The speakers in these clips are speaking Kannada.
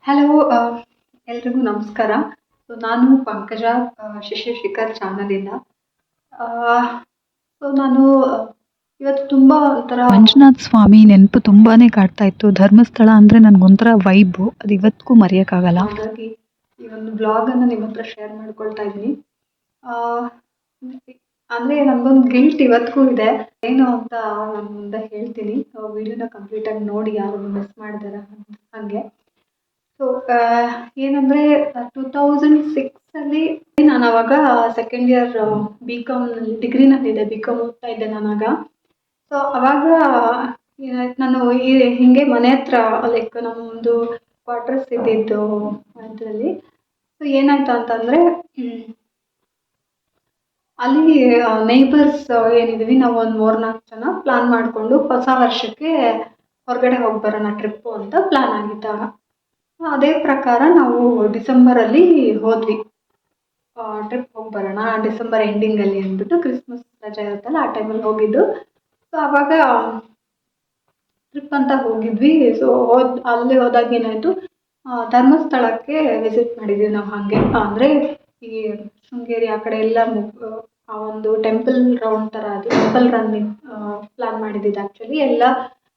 ಹಲೋ ಎಲ್ರಿಗೂ ನಮಸ್ಕಾರ. ಸೊ ನಾನು ಪಂಕಜ, ಶಿಶಿರ್ ಚಾನಲಿಂದ. ಸೊ ನಾನು ಇವತ್ತು ತುಂಬ ಒಂಥರ ಮಂಜುನಾಥ್ ಸ್ವಾಮಿ ನೆನಪು ತುಂಬಾನೇ ಕಾಡ್ತಾ ಇತ್ತು. ಧರ್ಮಸ್ಥಳ ಅಂದರೆ ನನಗೊಂಥರ ವೈಬು, ಅದು ಇವತ್ತಿಗೂ ಮರೆಯೋಕ್ಕಾಗಲ್ಲ. ಹಾಗಾಗಿ ಈ ಒಂದು ಬ್ಲಾಗನ್ನು ನಿಮ್ಮ ಹತ್ರ ಶೇರ್ ಮಾಡ್ಕೊಳ್ತಾ ಇದ್ದೀನಿ. ಅಂದರೆ ನನಗೊಂದು ಗಿಲ್ಟ್ ಇವತ್ತಿಗೂ ಇದೆ. ಏನು ಅಂತ ನಾನು ಮುಂದೆ ಹೇಳ್ತೀನಿ. ವಿಡಿಯೋನ ಕಂಪ್ಲೀಟಾಗಿ ನೋಡಿ ಯಾರು ಮಿಸ್ ಮಾಡಿದಾರ ಹಾಗೆ. ಸೊ ಏನಂದರೆ 2006 ನಾನು ಅವಾಗ ಸೆಕೆಂಡ್ ಇಯರ್ BCom ಡಿಗ್ರಿನಲ್ಲಿದ್ದೆ. BCom ಓದ್ತಾ ಇದ್ದೆ ನಾನಾಗ. ಸೊ ಅವಾಗ ನಾನು ಹಿಂಗೆ ಮನೆ ಹತ್ರ ಲೈಕ್ ನಮ್ಮದು ಕ್ವಾರ್ಟರ್ಸ್ ಇದ್ದಿದ್ದು ಅದರಲ್ಲಿ. ಸೊ ಏನಾಯ್ತು ಅಂತಂದರೆ ಅಲ್ಲಿ ನೇಬರ್ಸ್ ಏನಿದ್ದೀವಿ ನಾವು ಒಂದು 3-4 ಜನ ಪ್ಲಾನ್ ಮಾಡಿಕೊಂಡು ಹೊಸ ವರ್ಷಕ್ಕೆ ಹೊರಗಡೆ ಹೋಗಿ ಬರೋಣ ಟ್ರಿಪ್ಪು ಅಂತ ಪ್ಲಾನ್ ಆಗಿದ್ದಾಗ, ಅದೇ ಪ್ರಕಾರ ನಾವು ಡಿಸೆಂಬರಲ್ಲಿ ಹೋದ್ವಿ. ಟ್ರಿಪ್ ಹೋಗಿ ಬರೋಣ ಡಿಸೆಂಬರ್ ಎಂಡಿಂಗಲ್ಲಿ ಅಂದ್ಬಿಟ್ಟು, ಕ್ರಿಸ್ಮಸ್ ರಜೆ ಇರುತ್ತಲ್ಲ ಆ ಟೈಮಲ್ಲಿ ಹೋಗಿದ್ದು. ಸೊ ಆವಾಗ ಟ್ರಿಪ್ ಅಂತ ಹೋಗಿದ್ವಿ. ಸೊ ಅಲ್ಲಿ ಹೋದಾಗ ಏನಾಯಿತು, ಧರ್ಮಸ್ಥಳಕ್ಕೆ ವಿಸಿಟ್ ಮಾಡಿದ್ವಿ ನಾವು. ಹಾಗೆ ಅಂದರೆ ಈ ಶೃಂಗೇರಿ ಆ ಕಡೆ ಎಲ್ಲ ಆ ಒಂದು ಟೆಂಪಲ್ ರೌಂಡ್ ಥರ, ಅದು ಟೆಂಪಲ್ ರನ್ನಿಂಗ್ ಪ್ಲಾನ್ ಮಾಡಿದ್ದಿದ್ದು. ಆ್ಯಕ್ಚುಲಿ ಎಲ್ಲ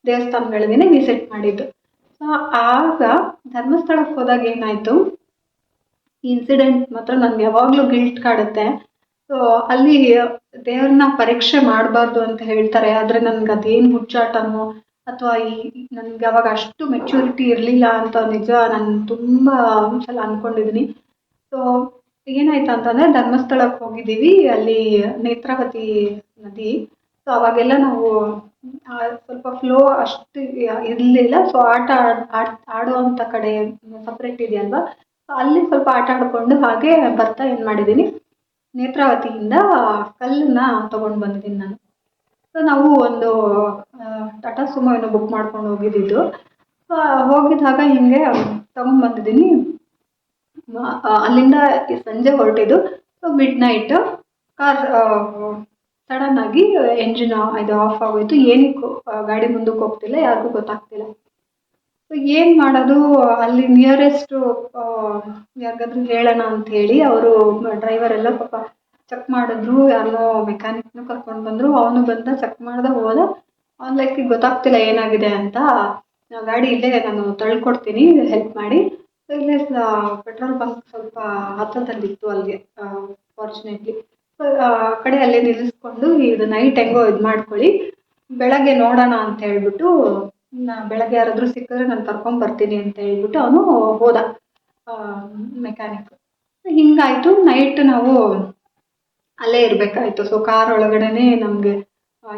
ದೇವಸ್ಥಾನಗಳಿಗೇ ವಿಸಿಟ್ ಮಾಡಿದ್ದು. ಸೊ ಆಗ ಧರ್ಮಸ್ಥಳಕ್ಕೆ ಹೋದಾಗ ಏನಾಯಿತು, ಈ ಇನ್ಸಿಡೆಂಟ್ ಮಾತ್ರ ನನಗೆ ಯಾವಾಗಲೂ ಗಿಲ್ಟ್ ಕಾಡುತ್ತೆ. ಸೊ ಅಲ್ಲಿ ದೇವ್ರನ್ನ ಪರೀಕ್ಷೆ ಮಾಡಬಾರ್ದು ಅಂತ ಹೇಳ್ತಾರೆ, ಆದರೆ ನನಗೆ ಅದೇನು ಹುಚ್ಚಾಟನೋ ಅಥವಾ ನನಗೆ ಅವಾಗ ಅಷ್ಟು ಮೆಚ್ಯೂರಿಟಿ ಇರಲಿಲ್ಲ ಅಂತ ನಿಜ ನಾನು ತುಂಬ ಸಲ ಅಂದ್ಕೊಂಡಿದ್ದೀನಿ. ಸೊ ಏನಾಯ್ತು ಅಂತಂದರೆ ಧರ್ಮಸ್ಥಳಕ್ಕೆ ಹೋಗಿದ್ದೀವಿ, ಅಲ್ಲಿ ನೇತ್ರಾವತಿ ನದಿ. ಸೊ ಅವಾಗೆಲ್ಲ ನಾವು ಸ್ವಲ್ಪ ಫ್ಲೋ ಅಷ್ಟು ಇರಲಿಲ್ಲ. ಸೊ ಆಡುವಂಥ ಕಡೆ ಸಪ್ರೇಟ್ ಇದೆಯಲ್ವ, ಸೊ ಅಲ್ಲಿ ಸ್ವಲ್ಪ ಆಟ ಆಡಿಕೊಂಡು ಹಾಗೆ ಬರ್ತಾ ಏನು ಮಾಡಿದ್ದೀನಿ, ನೇತ್ರಾವತಿಯಿಂದ ಕಲ್ಲನ್ನ ತೊಗೊಂಡು ಬಂದಿದ್ದೀನಿ ನಾನು. ಸೊ ನಾವು ಒಂದು ಟಾಟಾ ಸುಮೋ ಏನೋ ಬುಕ್ ಮಾಡ್ಕೊಂಡು ಹೋಗಿದ್ದಿದ್ದು. ಸೊ ಹೋಗಿದ್ದಾಗ ಹಿಂಗೆ ತೊಗೊಂಡ್ಬಂದಿದ್ದೀನಿ. ಅಲ್ಲಿಂದ ಸಂಜೆ ಹೊರಟಿದ್ದು. ಸೊ ಮಿಡ್ ನೈಟ್ ಕಾರ್ ಸಡನ್ನಾಗಿ ಎಂಜಿನ್ ಇದು ಆಫ್ ಆಗೋಯಿತು. ಏನಕ್ಕೂ ಗಾಡಿ ಮುಂದಕ್ಕೆ ಹೋಗ್ತಿಲ್ಲ, ಯಾರಿಗೂ ಗೊತ್ತಾಗ್ತಿಲ್ಲ. ಸೊ ಏನು ಮಾಡೋದು, ಅಲ್ಲಿ ನಿಯರೆಸ್ಟು ಯಾರಿಗಾದ್ರೂ ಹೇಳೋಣ ಅಂಥೇಳಿ ಅವರು ಡ್ರೈವರ್ ಎಲ್ಲ ಪಾಪ ಚೆಕ್ ಮಾಡಿದ್ರು, ಯಾರನ್ನೋ ಮೆಕ್ಯಾನಿಕ್ನು ಕರ್ಕೊಂಡು ಬಂದರು. ಅವನು ಬಂದ ಚೆಕ್ ಮಾಡ್ದೆ ಹೋದ. ಅವ್ನ ಲೈಕಿಗೆ ಗೊತ್ತಾಗ್ತಿಲ್ಲ ಏನಾಗಿದೆ ಅಂತ. ಗಾಡಿ ಇಲ್ಲೇ ನಾನು ತಳ್ಕೊಡ್ತೀನಿ ಹೆಲ್ಪ್ ಮಾಡಿ. ಸೊ ಇಲ್ಲೇ ಪೆಟ್ರೋಲ್ ಬಂಕ್ ಸ್ವಲ್ಪ ಹತ್ತಿರದಲ್ಲಿತ್ತು ಅಲ್ಲಿಗೆ, ಫಾರ್ಚುನೇಟ್ಲಿ. ಸೊ ಆ ಕಡೆ ಅಲ್ಲೇ ನಿಲ್ಲಿಸ್ಕೊಂಡು, ಇದು ನೈಟ್ ಹೆಂಗೋ ಇದು ಮಾಡ್ಕೊಳ್ಳಿ, ಬೆಳಗ್ಗೆ ನೋಡೋಣ ಅಂತ ಹೇಳ್ಬಿಟ್ಟು, ಬೆಳಗ್ಗೆ ಯಾರಾದರೂ ಸಿಕ್ಕಿದ್ರೆ ನಾನು ಕರ್ಕೊಂಬರ್ತೀನಿ ಅಂತ ಹೇಳ್ಬಿಟ್ಟು ಅವನು ಹೋದ ಮೆಕ್ಯಾನಿಕ್. ಹಿಂಗಾಯಿತು. ನೈಟ್ ನಾವು ಅಲ್ಲೇ ಇರಬೇಕಾಯ್ತು. ಸೊ ಕಾರ್ ಒಳಗಡೆ ನಮಗೆ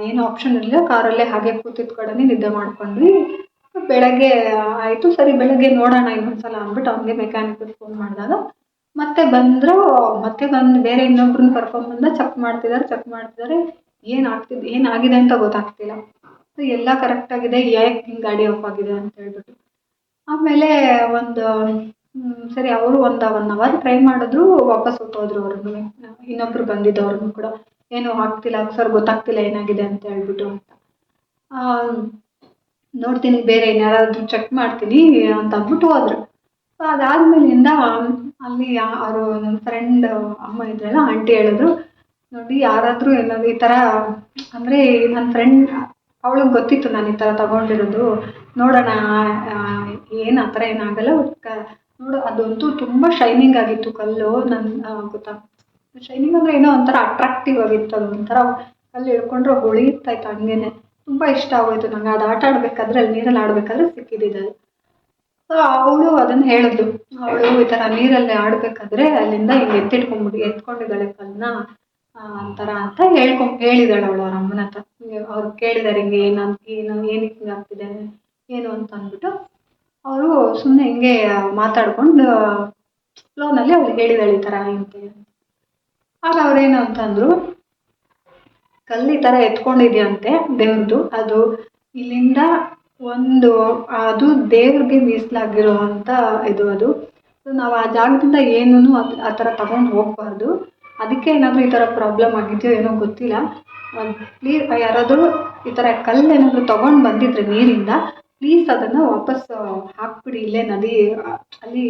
ಏನು ಆಪ್ಷನ್ ಇರಲಿಲ್ಲ, ಕಾರಲ್ಲೇ ಹಾಗೆ ಕೂತಿದ್ದ ಕಡೆನೇ ನಿದ್ದೆ ಮಾಡ್ಕೊಂಡ್ವಿ. ಬೆಳಗ್ಗೆ ಆಯಿತು. ಸರಿ ಬೆಳಗ್ಗೆ ನೋಡೋಣ ಇನ್ನೊಂದ್ಸಲ ಅಂದ್ಬಿಟ್ಟು ಅವನಿಗೆ ಮೆಕ್ಯಾನಿಕ್ಗೆ ಫೋನ್ ಮಾಡಿದಾಗ ಮತ್ತೆ ಬಂದರು. ಮತ್ತೆ ಬಂದು ಬೇರೆ ಇನ್ನೊಬ್ರನ್ನ ಕರ್ಕೊಂಡ್ಬಂದ ಚೆಕ್ ಮಾಡ್ತಿದ್ದಾರೆ. ಏನಾಗಿದೆ ಅಂತ ಗೊತ್ತಾಗ್ತಿಲ್ಲ. ಸೊ ಎಲ್ಲ ಕರೆಕ್ಟಾಗಿದೆ, ಯಾಕೆ ಹಿಂಗೆ ಗಾಡಿ ಆಫ್ ಆಗಿದೆ ಅಂತ ಹೇಳ್ಬಿಟ್ಟು. ಆಮೇಲೆ ಒಂದು ಸರಿ ಅವರು 1 ಅವರ್ ಟ್ರೈ ಮಾಡಿದ್ರು, ವಾಪಸ್ ಹೊಟ್ಟೋದ್ರು. ಅವ್ರನ್ನು ಇನ್ನೊಬ್ರು ಬಂದಿದ್ದವ್ರನ್ನು ಕೂಡ ಏನೂ ಆಗ್ತಿಲ್ಲ ಸರ್, ಗೊತ್ತಾಗ್ತಿಲ್ಲ ಏನಾಗಿದೆ ಅಂತ ಹೇಳ್ಬಿಟ್ಟು ಅಂತ. ನೋಡ್ತೀನಿ ಬೇರೆ ಯಾರಾದರೂ ಚೆಕ್ ಮಾಡ್ತೀನಿ ಅಂತ ಅಂದ್ಬಿಟ್ಟು ಹೋದ್ರು. ಸೊ ಅದಾದಮೇಲಿಂದ ಅಲ್ಲಿ ಅವರು ನನ್ನ ಫ್ರೆಂಡ್ ಅಮ್ಮ ಇದ್ರಲ್ಲ, ಆಂಟಿ ಹೇಳಿದ್ರು, ನೋಡಿ ಯಾರಾದರೂ ಏನಾದರೂ ಈ ಥರ, ಅಂದರೆ ನನ್ನ ಫ್ರೆಂಡ್ ಅವಳಿಗೆ ಗೊತ್ತಿತ್ತು ನಾನು ಈ ಥರ ತೊಗೊಂಡಿರೋದು, ನೋಡೋಣ ಏನು ಆ ಥರ ಏನಾಗಲ್ಲ, ನೋಡು ಅದಂತೂ ತುಂಬ ಶೈನಿಂಗ್ ಆಗಿತ್ತು ಕಲ್ಲು. ಗೊತ್ತಾ, ಶೈನಿಂಗ್ ಅಂದರೆ ಏನೋ ಒಂಥರ ಅಟ್ರಾಕ್ಟಿವ್ ಆಗಿತ್ತು. ಅದು ಒಂಥರ ಕಲ್ಲು ಹಿಡ್ಕೊಂಡ್ರೆ ಹೊಳಿತಾಯ್ತು ಹಂಗೇನೆ. ತುಂಬ ಇಷ್ಟ ಆಗೋಯ್ತು ನಂಗೆ. ಅದು ಆಟ ಆಡಬೇಕಾದ್ರೆ, ಅಲ್ಲಿ ನೀರಲ್ಲಿ ಆಡಬೇಕಾದ್ರೆ ಸಿಕ್ಕಿದ್ದು. ಸೊ ಅವಳು ಅದನ್ನು ಹೇಳಿದ್ಳು, ಅವಳು ಈ ಥರ ನೀರಲ್ಲಿ ಆಡಬೇಕಾದ್ರೆ ಅಲ್ಲಿಂದ ಹಿಂಗೆ ಎತ್ಕೊಂಡಿದ್ದಾಳೆ ಕಲ್ಲನ್ನ ಅಂತಾರ ಅಂತ ಹೇಳಿದಾಳೆ ಅವಳು ಅವ್ರ ಅಮ್ಮನ ಹತ್ರ. ಅವ್ರು ಕೇಳಿದ್ದಾರೆ ಹಿಂಗೆ ಏನಕ್ಕೆ ಹಿಂಗೆ ಆಗ್ತಿದೆ ಏನು ಅಂತ ಅಂದ್ಬಿಟ್ಟು. ಅವರು ಸುಮ್ಮನೆ ಹಿಂಗೆ ಮಾತಾಡ್ಕೊಂಡು ಫ್ಲೋನಲ್ಲಿ ಅವ್ಳಿಗೆ ಹೇಳಿದಾಳೆ ಈ ಥರ ಅಂತೇಳಿ. ಆಗ ಅವ್ರೇನು ಅಂತಂದರು, ಕಲ್ಲು ಈ ಥರ ಎತ್ಕೊಂಡಿದ್ಯಂತೆ ದೇವ್ರದ್ದು, ಅದು ಇಲ್ಲಿಂದ ಅದು ದೇವ್ರಿಗೆ ಮೀಸಲಾಗಿರುವಂಥ ಅದು. ಸೊ ನಾವು ಆ ಜಾಗದಿಂದ ಏನೂ ಆ ಥರ ತಗೊಂಡು ಹೋಗಬಾರ್ದು. ಅದಕ್ಕೆ ಏನಾದರೂ ಈ ಥರ ಪ್ರಾಬ್ಲಮ್ ಆಗಿದೆಯೋ ಏನೋ ಗೊತ್ತಿಲ್ಲ. ಪ್ಲೀಸ್ ಯಾರಾದರೂ ಈ ಥರ ಕಲ್ಲು ಏನಾದರೂ ತೊಗೊಂಡು ಬಂದಿದ್ರೆ ನೀರಿಂದ, ಪ್ಲೀಸ್ ಅದನ್ನು ವಾಪಸ್ ಹಾಕ್ಬಿಡಿ, ಇಲ್ಲೇ ನದಿ ಅಲ್ಲಿ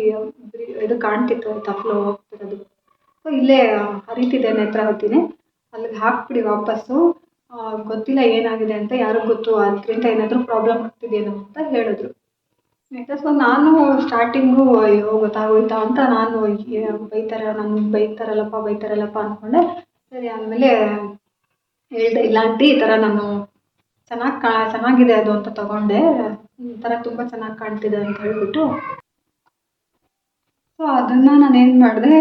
ಇದು ಕಾಣ್ತಿತ್ತು ಆಯಿತಾ ಫ್ಲೋ ಹೋಗ್ತಿರೋದು. ಸೊ ಇಲ್ಲೇ ಹರಿತಿದೆ ನೇತ್ರಾವತಿನೇ, ಅಲ್ಲಿಗೆ ಹಾಕ್ಬಿಡಿ ವಾಪಸ್ಸು. ಗೊತ್ತಿಲ್ಲ ಏನಾಗಿದೆ ಅಂತ, ಯಾರಿಗೂ ಗೊತ್ತು, ಅದರಿಂದ ಏನಾದರೂ ಪ್ರಾಬ್ಲಮ್ ಆಗ್ತಿದೆಯೇನೋ ಅಂತ ಹೇಳಿದ್ರು. ಆಯಿತಾ. ಸೊ ನಾನು ಸ್ಟಾರ್ಟಿಂಗು ಅಯ್ಯೋ ಗೊತ್ತಾಗೋಯ್ತಾ ಅಂತ ನಾನು ಬೈತಾರಲ್ಲಪ್ಪ ಅಂದ್ಕೊಂಡೆ. ಸರಿ ಆಮೇಲೆ ಹೇಳಿದೆ, ಇಲ್ಲ ಆಂಟಿ ಈ ಥರ ನಾನು ಚೆನ್ನಾಗಿದೆ ಅದು ಅಂತ ತಗೊಂಡೆ, ಈ ಥರ ತುಂಬ ಚೆನ್ನಾಗಿ ಕಾಣ್ತಿದೆ ಅಂತ ಹೇಳ್ಬಿಟ್ಟು. ಸೊ ಅದನ್ನು ನಾನೇನು ಮಾಡಿದೆ,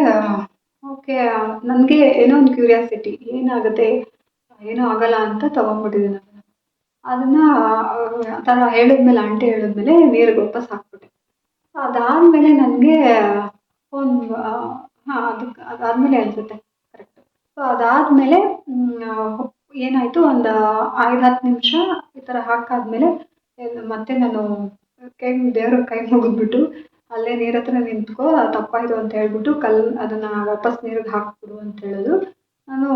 ಓಕೆ ನನಗೆ ಏನೋ ಒಂದು ಕ್ಯೂರಿಯಾಸಿಟಿ, ಏನಾಗುತ್ತೆ ಏನೂ ಆಗಲ್ಲ ಅಂತ ತೊಗೊಂಡ್ಬಿಟ್ಟಿದ್ದೀನಿ ಅದನ್ನು. ಆ ಥರ ಹೇಳಿದ್ಮೇಲೆ ಆಂಟಿ ಹೇಳಿದ್ಮೇಲೆ ನೀರಿಗೆ ವಾಪಸ್ ಹಾಕ್ಬಿಟ್ಟೆ. ಅದಾದಮೇಲೆ ನನಗೆ ಒಂದು ಅದಾದಮೇಲೆ ಅನಿಸುತ್ತೆ ಕರೆಕ್ಟ್. ಸೊ ಅದಾದಮೇಲೆ ಏನಾಯಿತು, ಒಂದು 5-10 ನಿಮಿಷ ಈ ಥರ ಹಾಕಾದ್ಮೇಲೆ ಮತ್ತೆ ನಾನು ದೇವ್ರಿಗೆ ಕೈ ಮುಗಿದ್ಬಿಟ್ಟು ಅಲ್ಲೇ ನೀರ ಹತ್ರ ನಿಂತ್ಕೋ, ತಪ್ಪಾಯಿತು ಅಂತ ಹೇಳ್ಬಿಟ್ಟು ಅದನ್ನು ವಾಪಸ್ ನೀರಿಗೆ ಹಾಕ್ಬಿಡು ಅಂತ ಹೇಳಿದ್ರು. ನಾನು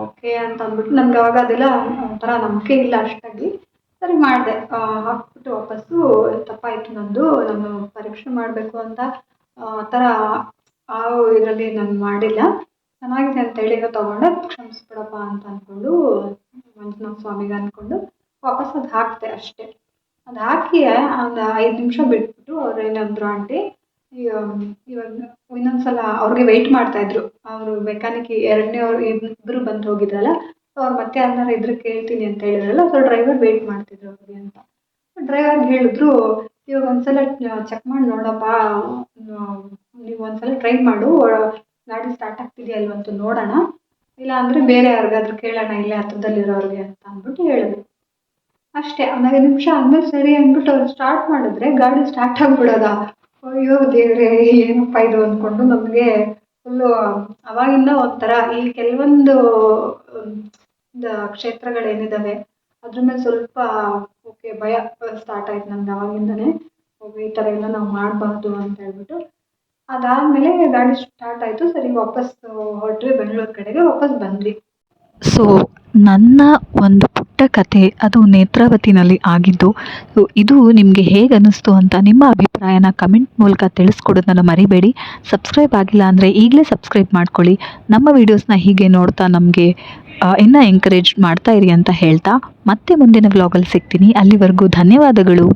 ಓಕೆ ಅಂತ ಅಂದ್ಬಿಟ್ಟು, ನನಗೆ ಅವಾಗ ಅದೆಲ್ಲ ಒಂಥರ ನಂಬಿಕೆ ಇಲ್ಲ ಅಷ್ಟಾಗಿ. ಸರಿ ಮಾಡಿದೆ, ಹಾಕ್ಬಿಟ್ಟು ವಾಪಸ್ಸು ತಪ್ಪಾಯಿತು ನಂದು, ನಾನು ಪರೀಕ್ಷೆ ಮಾಡಬೇಕು ಅಂತ ಆ ಥರ ಇದರಲ್ಲಿ ನಾನು ಮಾಡಿಲ್ಲ, ಚೆನ್ನಾಗಿದೆ ಅಂತೇಳಿ ತೊಗೊಂಡೆ, ಕ್ಷಮಿಸ್ಬಿಡಪ್ಪ ಅಂತ ಅಂದ್ಕೊಂಡು ಮಂಜುನಾಥ ಸ್ವಾಮಿಗೆ ಅಂದ್ಕೊಂಡು ವಾಪಸ್ ಅದು ಹಾಕಿದೆ ಅಷ್ಟೇ. ಅದು ಹಾಕಿ ಒಂದು 5 ನಿಮಿಷ ಬಿಟ್ಬಿಟ್ಟು ಅವ್ರು ಏನಂದ್ರು, ಆಂಟಿ ಇವಾಗ ಇನ್ನೊಂದ್ಸಲ ಅವ್ರಿಗೆ ವೆಯ್ಟ್ ಮಾಡ್ತಾಯಿದ್ರು, ಅವರು ಮೆಕ್ಯಾನಿಕ್ ಎರಡನೇವ್ರು ಇಬ್ಬರು ಬಂದು ಹೋಗಿದ್ರಲ್ಲ, ಸೊ ಅವ್ರು ಮತ್ತೆ ಯಾರನ್ನಾರು ಇದ್ರೆ ಕೇಳ್ತೀನಿ ಅಂತ ಹೇಳಿದ್ರಲ್ಲ, ಸೊ ಡ್ರೈವರ್ ವೆಯ್ಟ್ ಮಾಡ್ತಿದ್ರು ಅವ್ರಿಗೆ ಅಂತ. ಡ್ರೈವರ್ಗೆ ಹೇಳಿದ್ರು, ಇವಾಗ ಒಂದ್ಸಲ ಚೆಕ್ ಮಾಡಿ ನೋಡಪ್ಪ, ನೀವು ಒಂದ್ಸಲ ಟ್ರೈ ಮಾಡು, ಗಾಡಿ ಸ್ಟಾರ್ಟ್ ಆಗ್ತಿದೆಯಾ ಅಲ್ವಂತ ನೋಡೋಣ, ಇಲ್ಲ ಅಂದರೆ ಬೇರೆ ಯಾರಿಗಾದ್ರೂ ಕೇಳೋಣ ಇಲ್ಲೇ ಹತ್ರದಲ್ಲಿರೋರಿಗೆ ಅಂತ ಅಂದ್ಬಿಟ್ಟು ಹೇಳಿದ್ರು. ಅಷ್ಟೇ. 15 ನಿಮಿಷ ಆದಮೇಲೆ ಸರಿ ಅಂದ್ಬಿಟ್ಟು ಅವ್ರು ಸ್ಟಾರ್ಟ್ ಮಾಡಿದ್ರೆ ಗಾಡಿ ಸ್ಟಾರ್ಟ್ ಆಗಿಬಿಡೋದ. ಅಯ್ಯೋ ದೇವ್ರೆ, ಏನಪ್ಪ ಇದು ಅಂದ್ಕೊಂಡು ನಮಗೆ ಫುಲ್ಲು ಅವಾಗಿಂದ ಒಂಥರ ಈ ಕೆಲವೊಂದು ಕ್ಷೇತ್ರಗಳೇನಿದ್ದಾವೆ ಅದ್ರ ಮೇಲೆ ಸ್ವಲ್ಪ ಓಕೆ ಭಯ ಸ್ಟಾರ್ಟ್ ಆಯ್ತು ನಮ್ಗೆ ಅವಾಗಿಂದನೇ. ಈ ಥರ ಎಲ್ಲ ನಾವು ಮಾಡಬಾರ್ದು ಅಂತ ಹೇಳ್ಬಿಟ್ಟು. ಅದಾದಮೇಲೆ ಗಾಡಿ ಸ್ಟಾರ್ಟ್ ಆಯಿತು, ಸರಿ ವಾಪಸ್ ಹೊರಟ್ವಿ, ಬೆಂಗಳೂರು ಕಡೆಗೆ ವಾಪಸ್ ಬಂದ್ವಿ. ಸೊ ನನ್ನ ಒಂದು ಪುಟ್ಟ ಕಥೆ ಅದು ನೇತ್ರಾವತಿನಲ್ಲಿ ಆಗಿದ್ದು. ಸೊ ಇದು ನಿಮಗೆ ಹೇಗೆ ಅನ್ನಿಸ್ತು ಅಂತ ನಿಮ್ಮ ಅಭಿಪ್ರಾಯನ ಕಮೆಂಟ್ ಮೂಲಕ ತಿಳಿಸ್ಕೊಡೋದನ್ನು ಮರಿಬೇಡಿ. ಸಬ್ಸ್ಕ್ರೈಬ್ ಆಗಿಲ್ಲ ಅಂದರೆ ಈಗಲೇ ಸಬ್ಸ್ಕ್ರೈಬ್ ಮಾಡ್ಕೊಳ್ಳಿ. ನಮ್ಮ ವೀಡಿಯೋಸ್ನ ಹೀಗೆ ನೋಡ್ತಾ ನಮಗೆ ಇನ್ನೂ ಎಂಕರೇಜ್ ಮಾಡ್ತಾ ಇರಿ ಅಂತ ಹೇಳ್ತಾ ಮತ್ತೆ ಮುಂದಿನ ವ್ಲಾಗಲ್ಲಿ ಸಿಗ್ತೀನಿ. ಅಲ್ಲಿವರೆಗೂ ಧನ್ಯವಾದಗಳು.